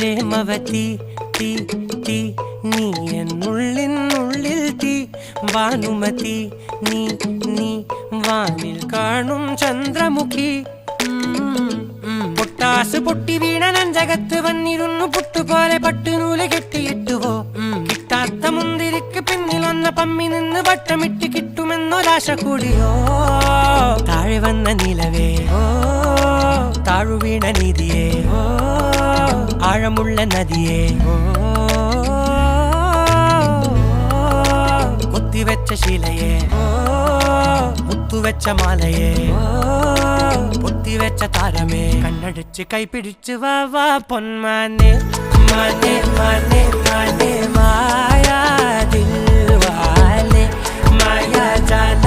പ്രേമവതി തീ തീ നീ എന്നുള്ളിൽ തീ ഭാനുമതി നീ നീ വാനിൽ കാണും ചന്ദ്രമുഖി പൊട്ടാസ് പൊട്ടി വീണ നെഞ്ചകത്ത് വന്നിരുന്നു പുട്ടുപോലെ പട്ടുനൂല് കെട്ടിയിട്ടുവോ കിട്ടാത്ത മുന്തിരിക്ക് പിന്നിൽ വന്ന പമ്മി നിന്ന് വട്ടമിട്ട് കിട്ടുമെന്നൊരാശ കൂടിയോ താഴെ വന്ന നിലവേ താഴു വീണ നിധിയേ ആഴമുള്ള നദിയേ കൊത്തിവെച്ച ശിലയേ മുത്തുവെച്ച മാലയേ പൊത്തിവെച്ച താരമേ കണ്ണടിച്ച് കൈപിടിച്ച് വാ വാ പൊന്മാനെ മാനെ മാനെ മാനെ മായാ ദിൽവാലെ മായാ ജാല